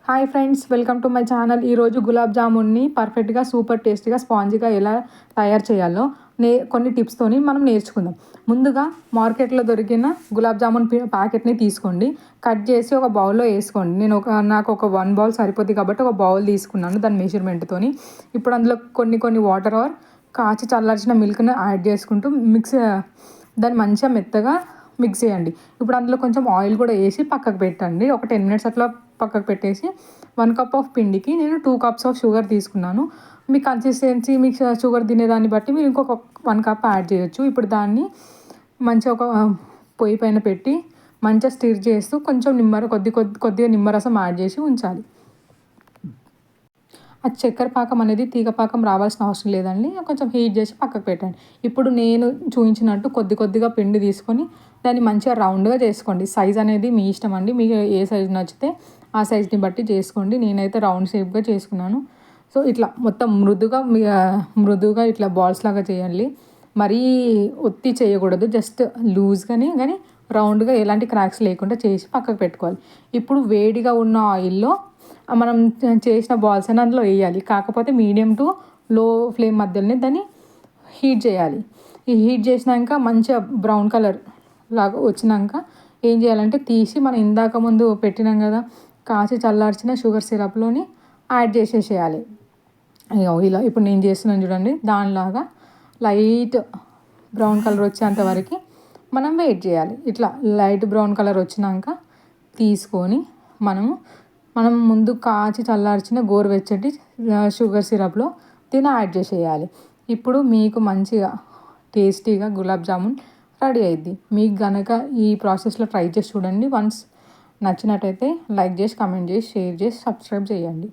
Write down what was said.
Hi friends, welcome to my channel. ఈరోజు గులాబ్ జామున్ని పర్ఫెక్ట్గా super టేస్టీగా స్పాంజీగా ఎలా తయారు చేయాలో కొన్ని టిప్స్తోని మనం నేర్చుకుందాం. ముందుగా మార్కెట్లో దొరికిన గులాబ్ జామున్ ప్యాకెట్ని తీసుకోండి. కట్ చేసి ఒక బౌల్లో వేసుకోండి. నాకు ఒక 1 బౌల్ సరిపోద్ది కాబట్టి ఒక బౌల్ తీసుకున్నాను దాని మెజర్మెంట్తోని. ఇప్పుడు అందులో కొన్ని వాటర్ ఆర్ కాచి చల్లార్చిన మిల్క్ని యాడ్ చేసుకుంటూ దాన్ని మంచిగా మెత్తగా మిక్స్ చేయండి. ఇప్పుడు అందులో కొంచెం ఆయిల్ కూడా వేసి పక్కకు పెట్టండి. ఒక 10 మినిట్స్ అట్లా పక్కకు పెట్టేసి 1 కప్ ఆఫ్ పిండికి నేను 2 కప్స్ ఆఫ్ షుగర్ తీసుకున్నాను. మీ కన్సిస్టెన్సీ మీ షుగర్ తినేదాన్ని బట్టి మీరు ఇంకొక 1 కప్ యాడ్ చేయొచ్చు. ఇప్పుడు దాన్ని మంచిగా ఒక పొయ్యి పైన పెట్టి మంచిగా స్టిర్ చేస్తూ కొంచెం కొద్దిగా నిమ్మరసం యాడ్ చేసి ఉంచాలి. ఆ చక్కెర పాకం అనేది తీగ పాకం రావాల్సిన అవసరం లేదండి. కొంచెం హీట్ చేసి పక్కకు పెట్టండి. ఇప్పుడు నేను చూపించినట్టు కొద్దిగా పిండి తీసుకొని దాన్ని మంచిగా రౌండ్గా చేసుకోండి. సైజ్ అనేది మీ ఇష్టం అండి. మీకు ఏ సైజు నచ్చితే ఆ సైజ్ని బట్టి చేసుకోండి. నేనైతే రౌండ్ షేప్గా చేసుకున్నాను. సో ఇట్లా మొత్తం మృదువుగా ఇట్లా బాల్స్ లాగా చేయాలి. మరీ ఒత్తి చేయకూడదు. జస్ట్ లూజ్గానే రౌండ్గా ఎలాంటి క్రాక్స్ లేకుండా చేసి పక్కకు పెట్టుకోవాలి. ఇప్పుడు వేడిగా ఉన్న ఆయిల్లో మనం చేసిన బాల్స్ అని అందులో వేయాలి. కాకపోతే మీడియం టు లో ఫ్లేమ్ మధ్యలోనే దాన్ని హీట్ చేయాలి. ఈ హీట్ చేసినాక మంచిగా బ్రౌన్ కలర్ లాగా వచ్చినాక ఏం చేయాలంటే తీసి మనం ఇందాక ముందు పెట్టినాం కదా కాచి చల్లార్చిన షుగర్ సిరప్లోని యాడ్ చేసేసేయాలి. ఇలా ఇప్పుడు నేను చేస్తున్నాను చూడండి. దానిలాగా లైట్ బ్రౌన్ కలర్ వచ్చేంత వరకు మనం వెయిట్ చేయాలి. ఇట్లా లైట్ బ్రౌన్ కలర్ వచ్చినాక తీసుకొని మనం ముందు కాచి చల్లార్చిన గోరువెచ్చటి షుగర్ సిరప్లో దీన్ని యాడ్ చేసేయాలి. ఇప్పుడు మీకు మంచిగా టేస్టీగా గులాబ్ జామున్ రెడీ అయ్యిద్ది. మీకు కనుక ఈ ప్రాసెస్లో ట్రై చేసి చూడండి. వన్స్ నచ్చినట్టయితే లైక్ చేసి, కామెంట్ చేసి, షేర్ చేసి, సబ్స్క్రైబ్ చేయండి.